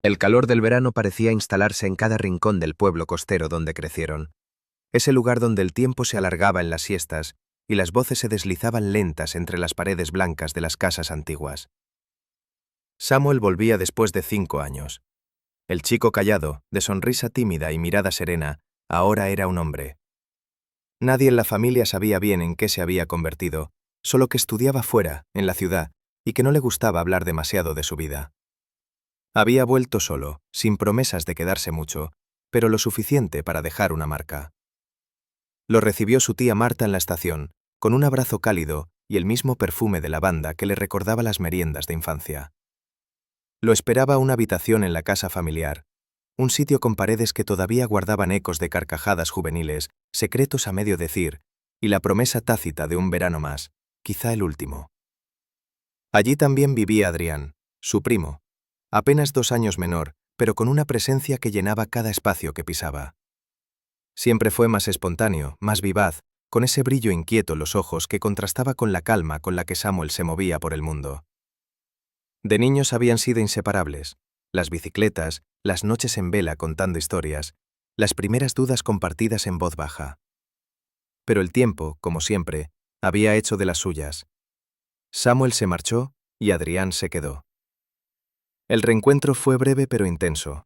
El calor del verano parecía instalarse en cada rincón del pueblo costero donde crecieron. Ese lugar donde el tiempo se alargaba en las siestas y las voces se deslizaban lentas entre las paredes blancas de las casas antiguas. Samuel volvía después de 5 años. El chico callado, de sonrisa tímida y mirada serena, ahora era un hombre. Nadie en la familia sabía bien en qué se había convertido, solo que estudiaba fuera, en la ciudad, y que no le gustaba hablar demasiado de su vida. Había vuelto solo, sin promesas de quedarse mucho, pero lo suficiente para dejar una marca. Lo recibió su tía Marta en la estación, con un abrazo cálido y el mismo perfume de lavanda que le recordaba las meriendas de infancia. Lo esperaba una habitación en la casa familiar, un sitio con paredes que todavía guardaban ecos de carcajadas juveniles, secretos a medio decir, y la promesa tácita de un verano más, quizá el último. Allí también vivía Adrián, su primo, apenas 2 años menor, pero con una presencia que llenaba cada espacio que pisaba. Siempre fue más espontáneo, más vivaz, con ese brillo inquieto en los ojos que contrastaba con la calma con la que Samuel se movía por el mundo. De niños habían sido inseparables: las bicicletas, las noches en vela contando historias, las primeras dudas compartidas en voz baja. Pero el tiempo, como siempre, había hecho de las suyas. Samuel se marchó y Adrián se quedó. El reencuentro fue breve pero intenso.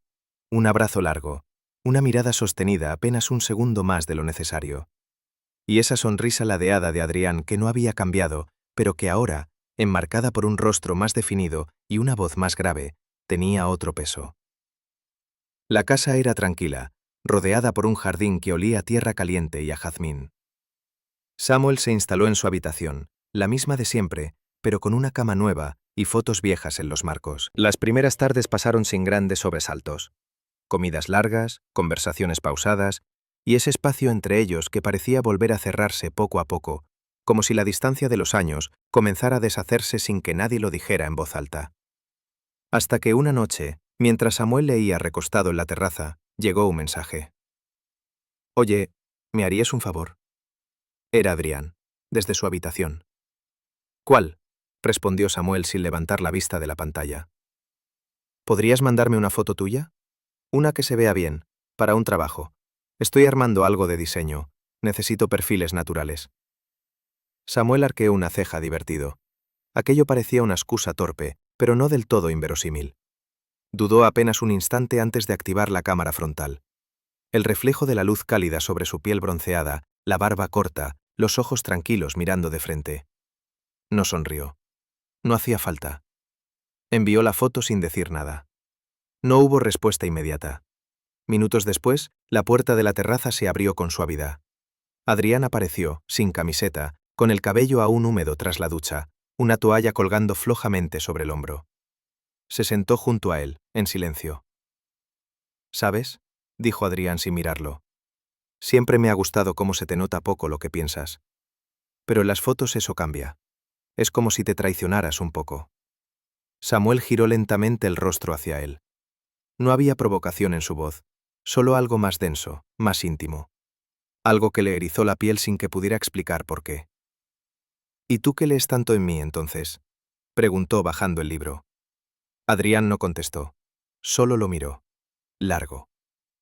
Un abrazo largo, una mirada sostenida apenas un segundo más de lo necesario. Y esa sonrisa ladeada de Adrián que no había cambiado, pero que ahora, enmarcada por un rostro más definido y una voz más grave, tenía otro peso. La casa era tranquila, rodeada por un jardín que olía a tierra caliente y a jazmín. Samuel se instaló en su habitación, la misma de siempre, pero con una cama nueva y fotos viejas en los marcos. Las primeras tardes pasaron sin grandes sobresaltos. Comidas largas, conversaciones pausadas, y ese espacio entre ellos que parecía volver a cerrarse poco a poco, como si la distancia de los años comenzara a deshacerse sin que nadie lo dijera en voz alta. Hasta que una noche, mientras Samuel leía recostado en la terraza, llegó un mensaje. «Oye, ¿me harías un favor?». Era Adrián, desde su habitación. «¿Cuál?», respondió Samuel sin levantar la vista de la pantalla. «¿Podrías mandarme una foto tuya? Una que se vea bien, para un trabajo. Estoy armando algo de diseño. Necesito perfiles naturales». Samuel arqueó una ceja divertido. Aquello parecía una excusa torpe, pero no del todo inverosímil. Dudó apenas un instante antes de activar la cámara frontal. El reflejo de la luz cálida sobre su piel bronceada, la barba corta, los ojos tranquilos mirando de frente. No sonrió. No hacía falta. Envió la foto sin decir nada. No hubo respuesta inmediata. Minutos después, la puerta de la terraza se abrió con suavidad. Adrián apareció, sin camiseta, con el cabello aún húmedo tras la ducha, una toalla colgando flojamente sobre el hombro. Se sentó junto a él, en silencio. «¿Sabes?», dijo Adrián sin mirarlo. «Siempre me ha gustado cómo se te nota poco lo que piensas. Pero en las fotos eso cambia. Es como si te traicionaras un poco». Samuel giró lentamente el rostro hacia él. No había provocación en su voz, solo algo más denso, más íntimo. Algo que le erizó la piel sin que pudiera explicar por qué. «¿Y tú qué lees tanto en mí, entonces?», preguntó bajando el libro. Adrián no contestó. Solo lo miró. Largo.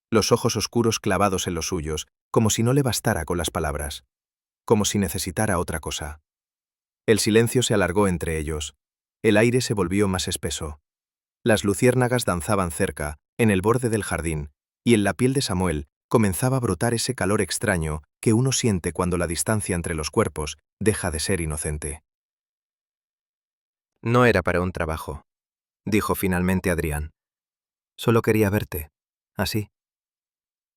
Los ojos oscuros clavados en los suyos, como si no le bastara con las palabras. Como si necesitara otra cosa. El silencio se alargó entre ellos. El aire se volvió más espeso. Las luciérnagas danzaban cerca, en el borde del jardín, y en la piel de Samuel comenzaba a brotar ese calor extraño que uno siente cuando la distancia entre los cuerpos deja de ser inocente. «No era para un trabajo», dijo finalmente Adrián. «Solo quería verte, así».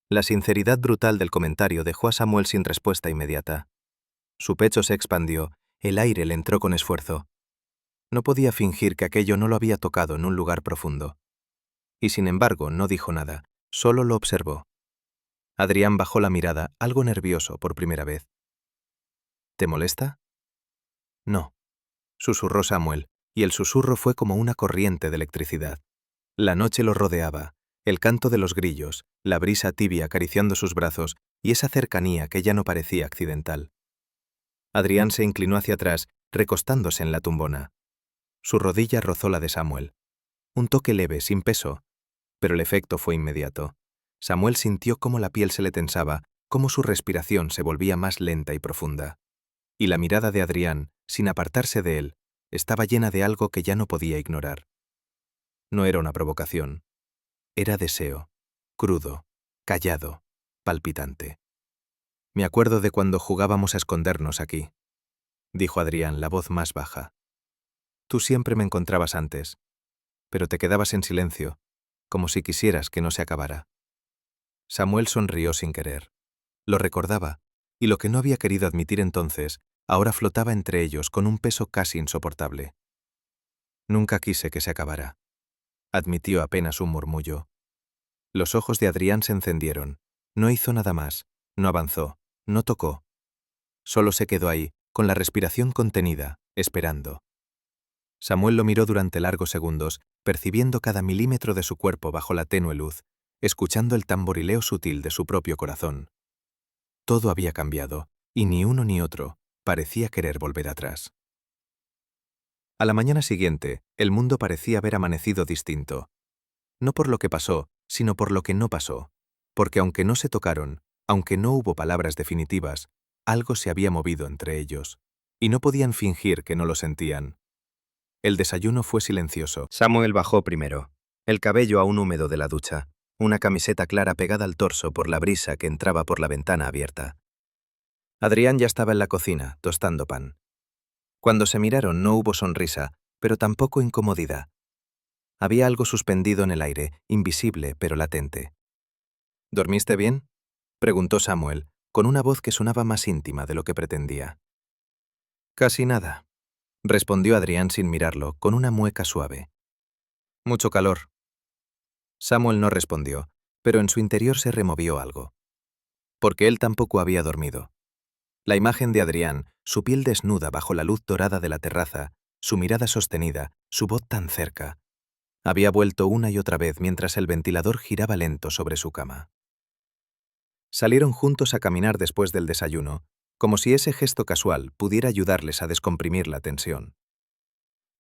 La sinceridad brutal del comentario dejó a Samuel sin respuesta inmediata. Su pecho se expandió, el aire le entró con esfuerzo. No podía fingir que aquello no lo había tocado en un lugar profundo. Y sin embargo no dijo nada, solo lo observó. Adrián bajó la mirada, algo nervioso por primera vez. «¿Te molesta?». «No», susurró Samuel, y el susurro fue como una corriente de electricidad. La noche lo rodeaba, el canto de los grillos, la brisa tibia acariciando sus brazos y esa cercanía que ya no parecía accidental. Adrián se inclinó hacia atrás, recostándose en la tumbona. Su rodilla rozó la de Samuel. Un toque leve, sin peso, Pero el efecto fue inmediato. Samuel sintió cómo la piel se le tensaba, cómo su respiración se volvía más lenta y profunda. Y la mirada de Adrián, sin apartarse de él, estaba llena de algo que ya no podía ignorar. No era una provocación. Era deseo, crudo, callado, palpitante. Me acuerdo de cuando jugábamos a escondernos aquí, dijo Adrián, la voz más baja. Tú siempre me encontrabas antes, pero te quedabas en silencio, como si quisieras que no se acabara. Samuel sonrió sin querer. Lo recordaba, y lo que no había querido admitir entonces, ahora flotaba entre ellos con un peso casi insoportable. Nunca quise que se acabara, admitió apenas un murmullo. Los ojos de Adrián se encendieron. No hizo nada más, no avanzó, no tocó. Solo se quedó ahí, con la respiración contenida, esperando. Samuel lo miró durante largos segundos, percibiendo cada milímetro de su cuerpo bajo la tenue luz, escuchando el tamborileo sutil de su propio corazón. Todo había cambiado, y ni uno ni otro parecía querer volver atrás. A la mañana siguiente, el mundo parecía haber amanecido distinto. No por lo que pasó, sino por lo que no pasó. Porque aunque no se tocaron, aunque no hubo palabras definitivas, algo se había movido entre ellos, y no podían fingir que no lo sentían. El desayuno fue silencioso. Samuel bajó primero, el cabello aún húmedo de la ducha, una camiseta clara pegada al torso por la brisa que entraba por la ventana abierta. Adrián ya estaba en la cocina, tostando pan. Cuando se miraron no hubo sonrisa, pero tampoco incomodidad. Había algo suspendido en el aire, invisible pero latente. ¿Dormiste bien?, preguntó Samuel, con una voz que sonaba más íntima de lo que pretendía. Casi nada, respondió Adrián sin mirarlo, con una mueca suave. Mucho calor. Samuel no respondió, pero en su interior se removió algo. Porque él tampoco había dormido. La imagen de Adrián, su piel desnuda bajo la luz dorada de la terraza, su mirada sostenida, su voz tan cerca, había vuelto una y otra vez mientras el ventilador giraba lento sobre su cama. Salieron juntos a caminar después del desayuno, como si ese gesto casual pudiera ayudarles a descomprimir la tensión.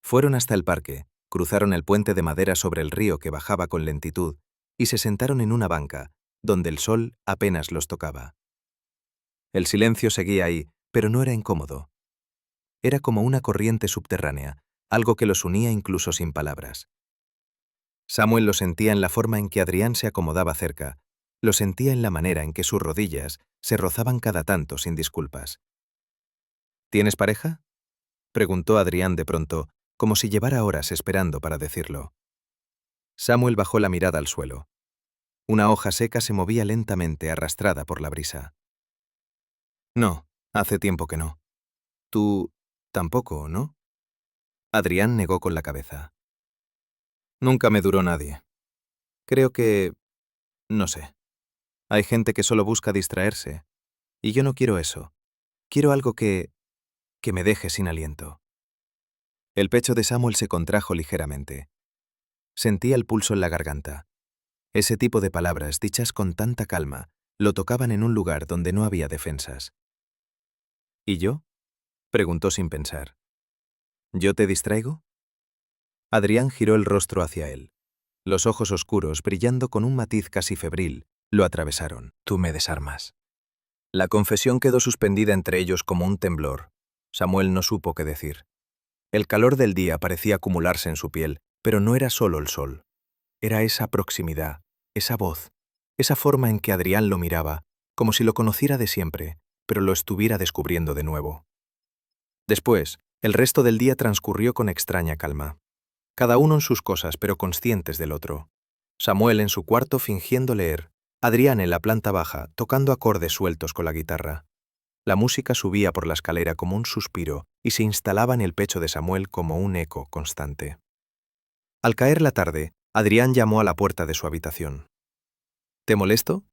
Fueron hasta el parque, cruzaron el puente de madera sobre el río que bajaba con lentitud y se sentaron en una banca, donde el sol apenas los tocaba. El silencio seguía ahí, pero no era incómodo. Era como una corriente subterránea, algo que los unía incluso sin palabras. Samuel lo sentía en la forma en que Adrián se acomodaba cerca, lo sentía en la manera en que sus rodillas se rozaban cada tanto sin disculpas. ¿Tienes pareja?, preguntó Adrián de pronto, como si llevara horas esperando para decirlo. Samuel bajó la mirada al suelo. Una hoja seca se movía lentamente arrastrada por la brisa. No, hace tiempo que no. Tú tampoco, ¿no? Adrián negó con la cabeza. Nunca me duró nadie. Creo que... no sé. Hay gente que solo busca distraerse, y yo no quiero eso. Quiero algo que me deje sin aliento. El pecho de Samuel se contrajo ligeramente. Sentía el pulso en la garganta. Ese tipo de palabras, dichas con tanta calma, lo tocaban en un lugar donde no había defensas. ¿Y yo?, preguntó sin pensar. ¿Yo te distraigo? Adrián giró el rostro hacia él. Los ojos oscuros, brillando con un matiz casi febril, lo atravesaron. Tú me desarmas. La confesión quedó suspendida entre ellos como un temblor. Samuel no supo qué decir. El calor del día parecía acumularse en su piel, pero no era solo el sol. Era esa proximidad, esa voz, esa forma en que Adrián lo miraba, como si lo conociera de siempre, pero lo estuviera descubriendo de nuevo. Después, el resto del día transcurrió con extraña calma. Cada uno en sus cosas, pero conscientes del otro. Samuel en su cuarto fingiendo leer, Adrián en la planta baja, tocando acordes sueltos con la guitarra. La música subía por la escalera como un suspiro y se instalaba en el pecho de Samuel como un eco constante. Al caer la tarde, Adrián llamó a la puerta de su habitación. ¿Te molesto?,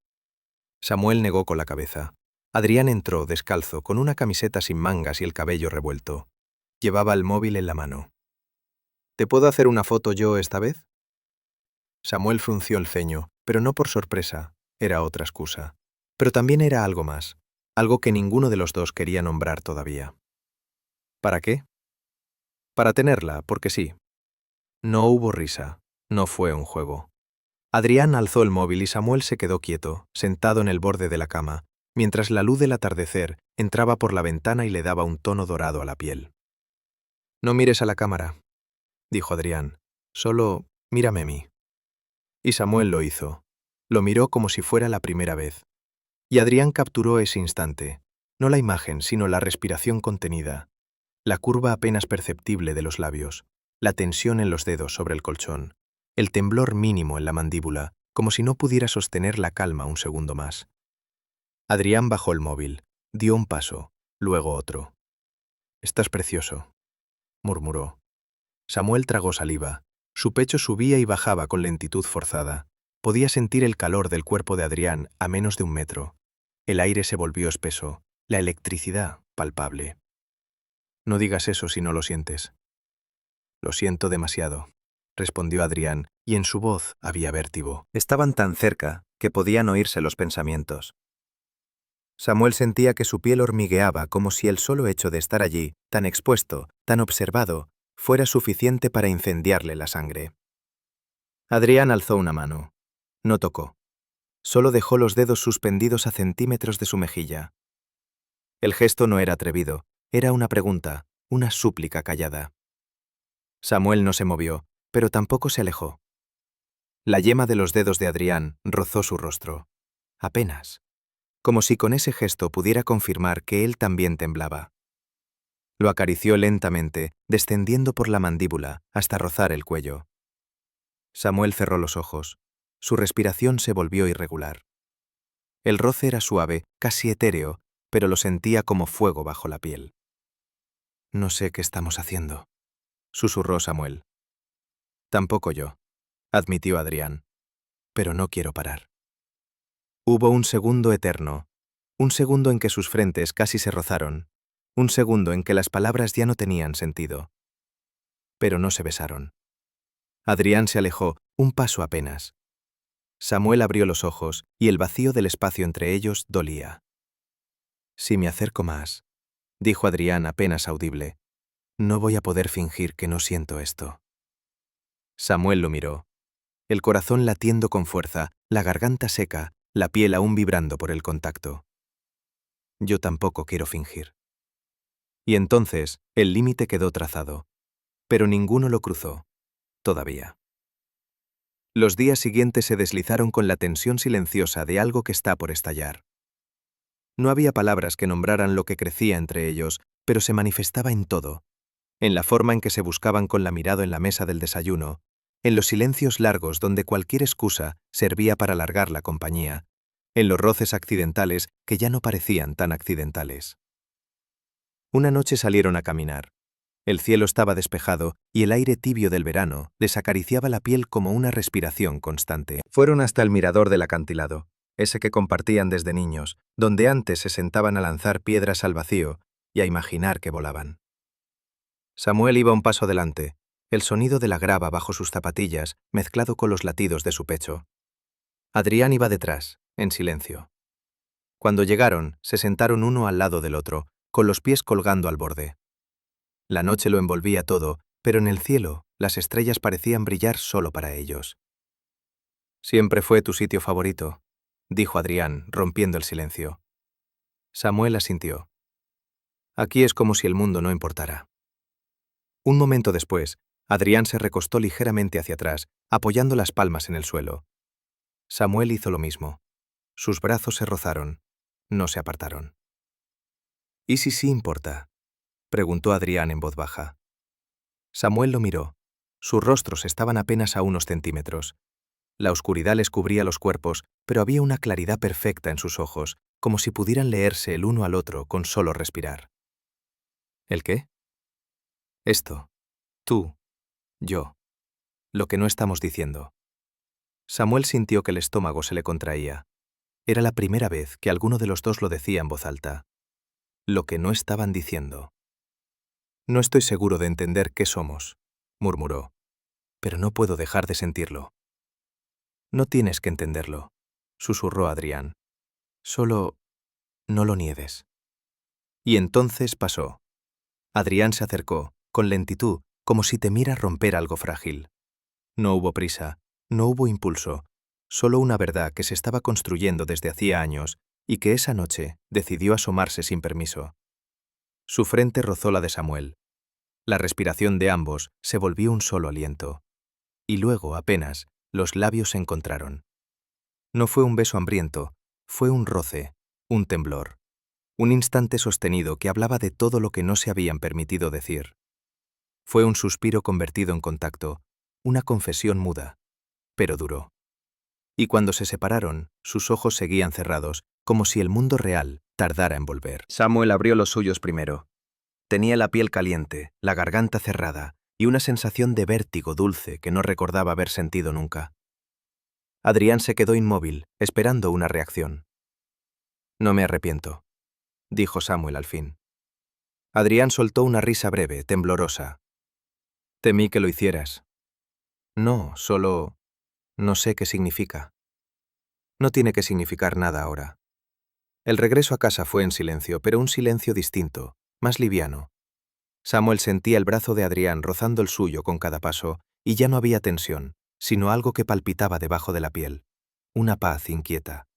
Samuel negó con la cabeza. Adrián entró, descalzo, con una camiseta sin mangas y el cabello revuelto. Llevaba el móvil en la mano. ¿Te puedo hacer una foto yo esta vez? Samuel frunció el ceño, pero no por sorpresa, era otra excusa. Pero también era algo más, algo que ninguno de los dos quería nombrar todavía. ¿Para qué? Para tenerla, porque sí. No hubo risa, no fue un juego. Adrián alzó el móvil y Samuel se quedó quieto, sentado en el borde de la cama, mientras la luz del atardecer entraba por la ventana y le daba un tono dorado a la piel. «No mires a la cámara», dijo Adrián. «Solo mírame a mí». Y Samuel lo hizo. Lo miró como si fuera la primera vez. Y Adrián capturó ese instante, no la imagen, sino la respiración contenida, la curva apenas perceptible de los labios, la tensión en los dedos sobre el colchón, el temblor mínimo en la mandíbula, como si no pudiera sostener la calma un segundo más. Adrián bajó el móvil, dio un paso, luego otro. «Estás precioso», murmuró. Samuel tragó saliva. Su pecho subía y bajaba con lentitud forzada. Podía sentir el calor del cuerpo de Adrián a menos de 1 metro. El aire se volvió espeso, la electricidad palpable. «No digas eso si no lo sientes». «Lo siento demasiado», respondió Adrián, y en su voz había vértigo. Estaban tan cerca que podían oírse los pensamientos. Samuel sentía que su piel hormigueaba como si el solo hecho de estar allí, tan expuesto, tan observado, fuera suficiente para incendiarle la sangre. Adrián alzó una mano. No tocó. Solo dejó los dedos suspendidos a centímetros de su mejilla. El gesto no era atrevido, era una pregunta, una súplica callada. Samuel no se movió, pero tampoco se alejó. La yema de los dedos de Adrián rozó su rostro. Apenas. Como si con ese gesto pudiera confirmar que él también temblaba. Lo acarició lentamente, descendiendo por la mandíbula hasta rozar el cuello. Samuel cerró los ojos. Su respiración se volvió irregular. El roce era suave, casi etéreo, pero lo sentía como fuego bajo la piel. «No sé qué estamos haciendo», susurró Samuel. «Tampoco yo», admitió Adrián. «Pero no quiero parar». Hubo un segundo eterno, un segundo en que sus frentes casi se rozaron, un segundo en que las palabras ya no tenían sentido. Pero no se besaron. Adrián se alejó, un paso apenas. Samuel abrió los ojos y el vacío del espacio entre ellos dolía. «Si me acerco más», dijo Adrián apenas audible, «no voy a poder fingir que no siento esto». Samuel lo miró. El corazón latiendo con fuerza, la garganta seca, la piel aún vibrando por el contacto. «Yo tampoco quiero fingir». Y entonces el límite quedó trazado, pero ninguno lo cruzó, todavía. Los días siguientes se deslizaron con la tensión silenciosa de algo que está por estallar. No había palabras que nombraran lo que crecía entre ellos, pero se manifestaba en todo, en la forma en que se buscaban con la mirada en la mesa del desayuno, en los silencios largos donde cualquier excusa servía para alargar la compañía, en los roces accidentales que ya no parecían tan accidentales. Una noche salieron a caminar. El cielo estaba despejado y el aire tibio del verano les acariciaba la piel como una respiración constante. Fueron hasta el mirador del acantilado, ese que compartían desde niños, donde antes se sentaban a lanzar piedras al vacío y a imaginar que volaban. Samuel iba un paso delante, el sonido de la grava bajo sus zapatillas mezclado con los latidos de su pecho. Adrián iba detrás, en silencio. Cuando llegaron, se sentaron uno al lado del otro, con los pies colgando al borde. La noche lo envolvía todo, pero en el cielo las estrellas parecían brillar solo para ellos. «Siempre fue tu sitio favorito», dijo Adrián, rompiendo el silencio. Samuel asintió. «Aquí es como si el mundo no importara». Un momento después, Adrián se recostó ligeramente hacia atrás, apoyando las palmas en el suelo. Samuel hizo lo mismo. Sus brazos se rozaron, no se apartaron. «¿Y si sí importa?», preguntó Adrián en voz baja. Samuel lo miró. Sus rostros estaban apenas a unos centímetros. La oscuridad les cubría los cuerpos, pero había una claridad perfecta en sus ojos, como si pudieran leerse el uno al otro con solo respirar. «¿El qué?» «Esto. Tú. Yo. Lo que no estamos diciendo». Samuel sintió que el estómago se le contraía. Era la primera vez que alguno de los dos lo decía en voz alta. Lo que no estaban diciendo. «No estoy seguro de entender qué somos», murmuró, «pero no puedo dejar de sentirlo». «No tienes que entenderlo», susurró Adrián. «Solo no lo niegues». Y entonces pasó. Adrián se acercó, con lentitud, como si temiera romper algo frágil. No hubo prisa, no hubo impulso, solo una verdad que se estaba construyendo desde hacía años y que esa noche decidió asomarse sin permiso. Su frente rozó la de Samuel. La respiración de ambos se volvió un solo aliento. Y luego, apenas, los labios se encontraron. No fue un beso hambriento, fue un roce, un temblor. Un instante sostenido que hablaba de todo lo que no se habían permitido decir. Fue un suspiro convertido en contacto, una confesión muda, pero duró. Y cuando se separaron, sus ojos seguían cerrados, como si el mundo real tardara en volver. Samuel abrió los suyos primero. Tenía la piel caliente, la garganta cerrada y una sensación de vértigo dulce que no recordaba haber sentido nunca. Adrián se quedó inmóvil, esperando una reacción. «No me arrepiento», dijo Samuel al fin. Adrián soltó una risa breve, temblorosa. «Temí que lo hicieras». «No, solo... no sé qué significa». «No tiene que significar nada ahora». El regreso a casa fue en silencio, pero un silencio distinto, más liviano. Samuel sentía el brazo de Adrián rozando el suyo con cada paso, y ya no había tensión, sino algo que palpitaba debajo de la piel, una paz inquieta.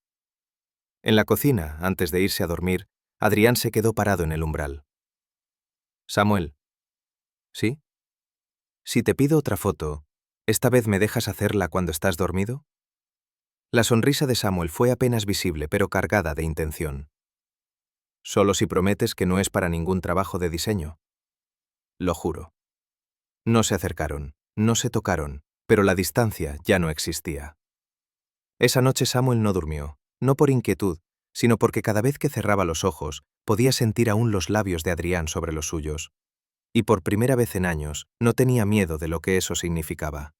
En la cocina, antes de irse a dormir, Adrián se quedó parado en el umbral. «Samuel». «¿Sí? Si te pido otra foto, ¿esta vez me dejas hacerla cuando estás dormido?» La sonrisa de Samuel fue apenas visible, pero cargada de intención. «Solo si prometes que no es para ningún trabajo de diseño». «Lo juro». No se acercaron, no se tocaron, pero la distancia ya no existía. Esa noche Samuel no durmió, no por inquietud, sino porque cada vez que cerraba los ojos podía sentir aún los labios de Adrián sobre los suyos. Y por primera vez en años no tenía miedo de lo que eso significaba.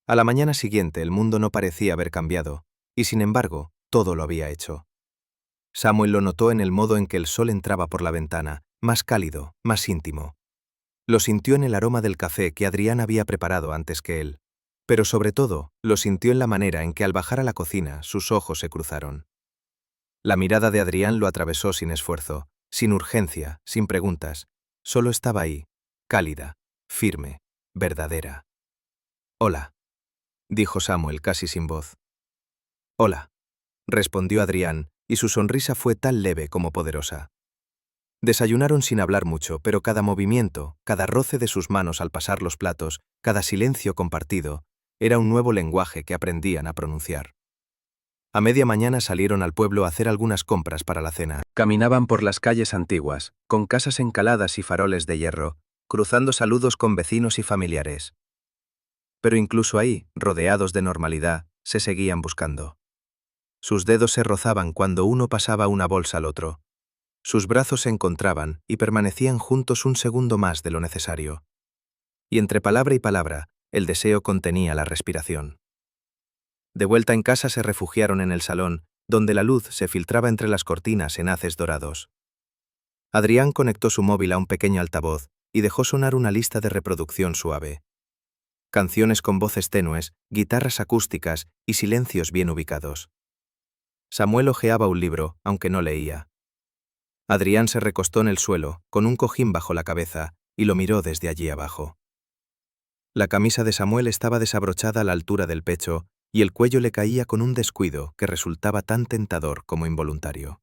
A la mañana siguiente el mundo no parecía haber cambiado, y sin embargo, todo lo había hecho. Samuel lo notó en el modo en que el sol entraba por la ventana, más cálido, más íntimo. Lo sintió en el aroma del café que Adrián había preparado antes que él, pero sobre todo lo sintió en la manera en que al bajar a la cocina sus ojos se cruzaron. La mirada de Adrián lo atravesó sin esfuerzo, sin urgencia, sin preguntas. Solo estaba ahí, cálida, firme, verdadera. «Hola», dijo Samuel casi sin voz. «Hola», respondió Adrián, y su sonrisa fue tan leve como poderosa. Desayunaron sin hablar mucho, pero cada movimiento, cada roce de sus manos al pasar los platos, cada silencio compartido, era un nuevo lenguaje que aprendían a pronunciar. A media mañana salieron al pueblo a hacer algunas compras para la cena. Caminaban por las calles antiguas, con casas encaladas y faroles de hierro, cruzando saludos con vecinos y familiares. Pero incluso ahí, rodeados de normalidad, se seguían buscando. Sus dedos se rozaban cuando uno pasaba una bolsa al otro. Sus brazos se encontraban y permanecían juntos un segundo más de lo necesario. Y entre palabra y palabra, el deseo contenía la respiración. De vuelta en casa se refugiaron en el salón, donde la luz se filtraba entre las cortinas en haces dorados. Adrián conectó su móvil a un pequeño altavoz y dejó sonar una lista de reproducción suave. Canciones con voces tenues, guitarras acústicas y silencios bien ubicados. Samuel hojeaba un libro, aunque no leía. Adrián se recostó en el suelo, con un cojín bajo la cabeza, y lo miró desde allí abajo. La camisa de Samuel estaba desabrochada a la altura del pecho, y el cuello le caía con un descuido que resultaba tan tentador como involuntario.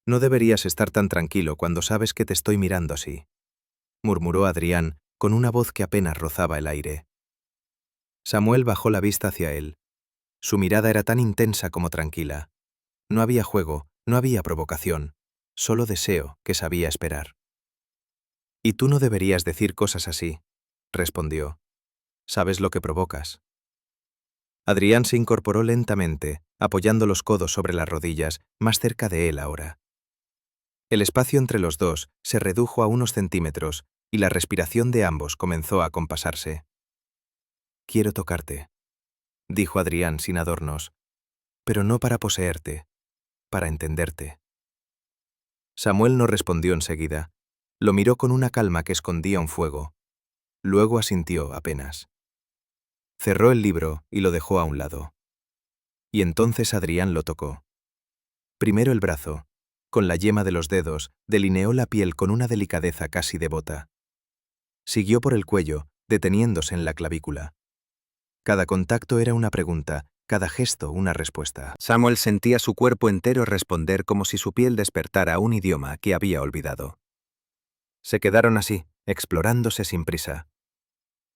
«No deberías estar tan tranquilo cuando sabes que te estoy mirando así», murmuró Adrián, con una voz que apenas rozaba el aire. Samuel bajó la vista hacia él. Su mirada era tan intensa como tranquila. No había juego, no había provocación, solo deseo que sabía esperar. «Y tú no deberías decir cosas así», respondió. «Sabes lo que provocas». Adrián se incorporó lentamente, apoyando los codos sobre las rodillas, más cerca de él ahora. El espacio entre los dos se redujo a unos centímetros y la respiración de ambos comenzó a compasarse. «Quiero tocarte», dijo Adrián sin adornos, «pero no para poseerte, para entenderte». Samuel no respondió enseguida. Lo miró con una calma que escondía un fuego. Luego asintió apenas. Cerró el libro y lo dejó a un lado. Y entonces Adrián lo tocó. Primero el brazo. Con la yema de los dedos, delineó la piel con una delicadeza casi devota. Siguió por el cuello, deteniéndose en la clavícula. Cada contacto era una pregunta, cada gesto una respuesta. Samuel sentía su cuerpo entero responder como si su piel despertara un idioma que había olvidado. Se quedaron así, explorándose sin prisa.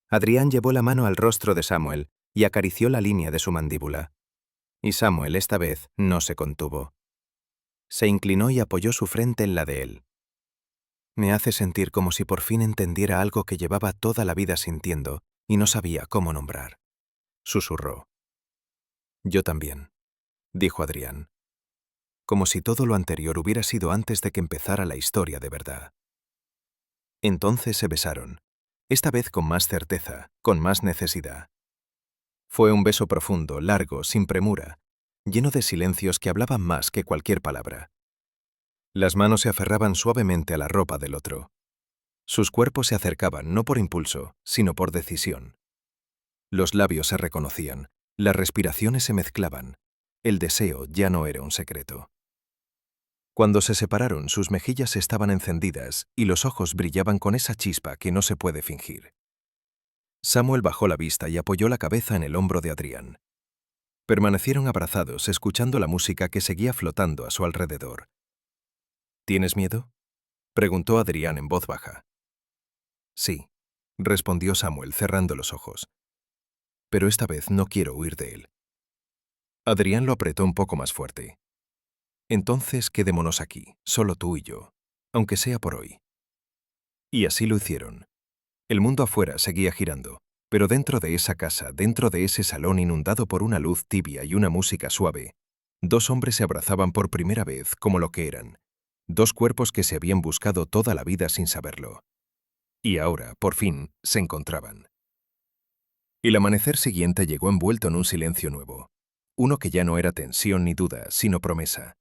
Adrián llevó la mano al rostro de Samuel y acarició la línea de su mandíbula. Y Samuel esta vez no se contuvo. Se inclinó y apoyó su frente en la de él. Me hace sentir como si por fin entendiera algo que llevaba toda la vida sintiendo y no sabía cómo nombrar. Susurró. Yo también, dijo Adrián. Como si todo lo anterior hubiera sido antes de que empezara la historia de verdad. Entonces se besaron, esta vez con más certeza, con más necesidad. Fue un beso profundo, largo, sin premura, lleno de silencios que hablaban más que cualquier palabra. Las manos se aferraban suavemente a la ropa del otro. Sus cuerpos se acercaban no por impulso, sino por decisión. Los labios se reconocían, las respiraciones se mezclaban. El deseo ya no era un secreto. Cuando se separaron, sus mejillas estaban encendidas y los ojos brillaban con esa chispa que no se puede fingir. Samuel bajó la vista y apoyó la cabeza en el hombro de Adrián. Permanecieron abrazados, escuchando la música que seguía flotando a su alrededor. ¿Tienes miedo?, preguntó Adrián en voz baja. Sí, respondió Samuel cerrando los ojos. Pero esta vez no quiero huir de él. Adrián lo apretó un poco más fuerte. Entonces quedémonos aquí, solo tú y yo, aunque sea por hoy. Y así lo hicieron. El mundo afuera seguía girando, pero dentro de esa casa, dentro de ese salón inundado por una luz tibia y una música suave, dos hombres se abrazaban por primera vez como lo que eran, dos cuerpos que se habían buscado toda la vida sin saberlo. Y ahora, por fin, se encontraban. El amanecer siguiente llegó envuelto en un silencio nuevo, uno que ya no era tensión ni duda, sino promesa.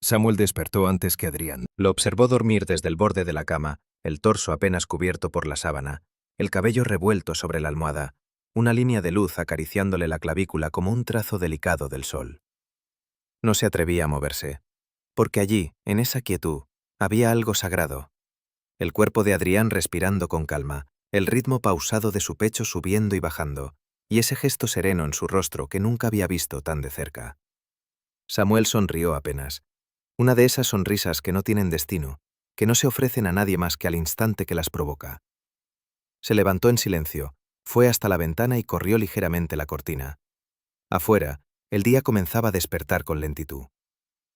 Samuel despertó antes que Adrián. Lo observó dormir desde el borde de la cama, el torso apenas cubierto por la sábana, el cabello revuelto sobre la almohada, una línea de luz acariciándole la clavícula como un trazo delicado del sol. No se atrevía a moverse, porque allí, en esa quietud, había algo sagrado. El cuerpo de Adrián respirando con calma, el ritmo pausado de su pecho subiendo y bajando, y ese gesto sereno en su rostro que nunca había visto tan de cerca. Samuel sonrió apenas. Una de esas sonrisas que no tienen destino, que no se ofrecen a nadie más que al instante que las provoca. Se levantó en silencio, fue hasta la ventana y corrió ligeramente la cortina. Afuera, el día comenzaba a despertar con lentitud.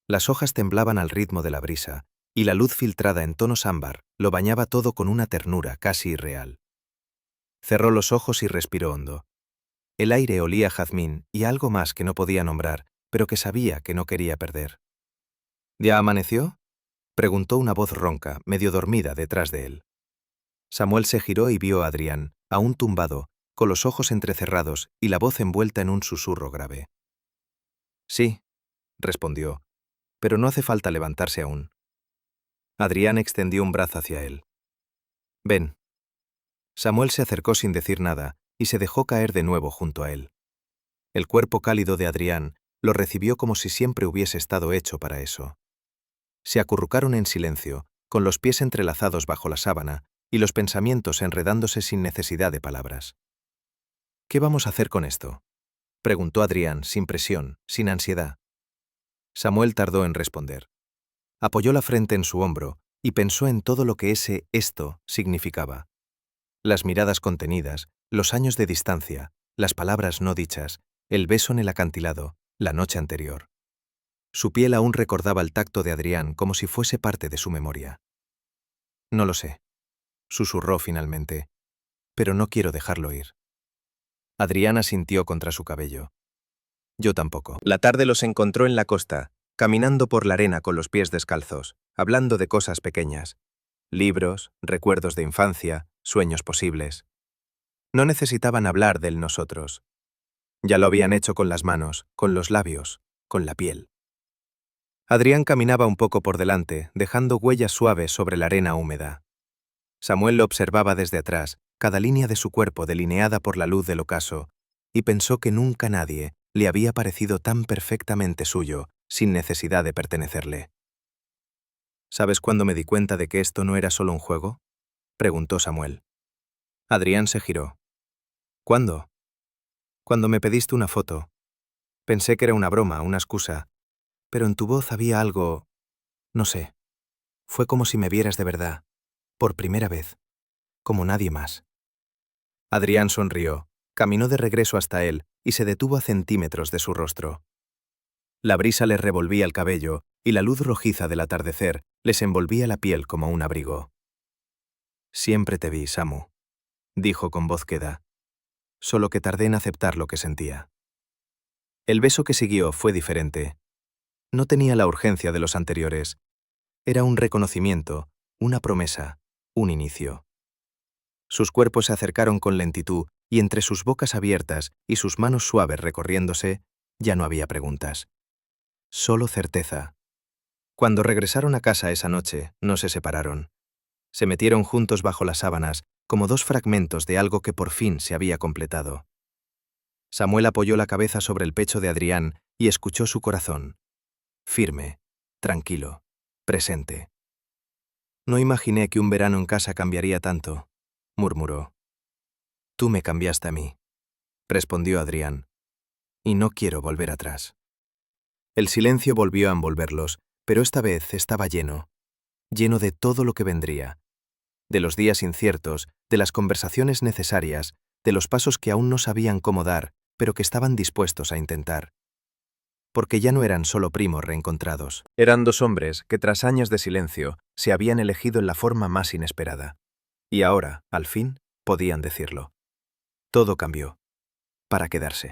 Las hojas temblaban al ritmo de la brisa, y la luz filtrada en tonos ámbar lo bañaba todo con una ternura casi irreal. Cerró los ojos y respiró hondo. El aire olía a jazmín y a algo más que no podía nombrar, pero que sabía que no quería perder. ¿Ya amaneció?, preguntó una voz ronca, medio dormida, detrás de él. Samuel se giró y vio a Adrián, aún tumbado, con los ojos entrecerrados y la voz envuelta en un susurro grave. Sí, respondió, pero no hace falta levantarse aún. Adrián extendió un brazo hacia él. Ven. Samuel se acercó sin decir nada y se dejó caer de nuevo junto a él. El cuerpo cálido de Adrián lo recibió como si siempre hubiese estado hecho para eso. Se acurrucaron en silencio, con los pies entrelazados bajo la sábana y los pensamientos enredándose sin necesidad de palabras. ¿Qué vamos a hacer con esto?, preguntó Adrián, sin presión, sin ansiedad. Samuel tardó en responder. Apoyó la frente en su hombro y pensó en todo lo que ese esto significaba. Las miradas contenidas, los años de distancia, las palabras no dichas, el beso en el acantilado, la noche anterior. Su piel aún recordaba el tacto de Adrián como si fuese parte de su memoria. No lo sé, susurró finalmente, pero no quiero dejarlo ir. Adrián asintió contra su cabello. Yo tampoco. La tarde los encontró en la costa, caminando por la arena con los pies descalzos, hablando de cosas pequeñas. Libros, recuerdos de infancia, sueños posibles. No necesitaban hablar del nosotros. Ya lo habían hecho con las manos, con los labios, con la piel. Adrián caminaba un poco por delante, dejando huellas suaves sobre la arena húmeda. Samuel lo observaba desde atrás, cada línea de su cuerpo delineada por la luz del ocaso, y pensó que nunca nadie le había parecido tan perfectamente suyo, sin necesidad de pertenecerle. ¿Sabes cuándo me di cuenta de que esto no era solo un juego?, preguntó Samuel. Adrián se giró. ¿Cuándo? Cuando me pediste una foto, pensé que era una broma, una excusa, pero en tu voz había algo, no sé, fue como si me vieras de verdad, por primera vez, como nadie más. Adrián sonrió, caminó de regreso hasta él y se detuvo a centímetros de su rostro. La brisa les revolvía el cabello y la luz rojiza del atardecer les envolvía la piel como un abrigo. Siempre te vi, Samu, dijo con voz queda, solo que tardé en aceptar lo que sentía. El beso que siguió fue diferente. No tenía la urgencia de los anteriores. Era un reconocimiento, una promesa, un inicio. Sus cuerpos se acercaron con lentitud y entre sus bocas abiertas y sus manos suaves recorriéndose, ya no había preguntas. Solo certeza. Cuando regresaron a casa esa noche, no se separaron. Se metieron juntos bajo las sábanas, como dos fragmentos de algo que por fin se había completado. Samuel apoyó la cabeza sobre el pecho de Adrián y escuchó su corazón. Firme, tranquilo, presente. No imaginé que un verano en casa cambiaría tanto, murmuró. Tú me cambiaste a mí, respondió Adrián, y no quiero volver atrás. El silencio volvió a envolverlos, pero esta vez estaba lleno de todo lo que vendría, de los días inciertos, de las conversaciones necesarias, de los pasos que aún no sabían cómo dar, pero que estaban dispuestos a intentar. Porque ya no eran solo primos reencontrados. Eran dos hombres que tras años de silencio se habían elegido en la forma más inesperada. Y ahora, al fin, podían decirlo. Todo cambió. Para quedarse.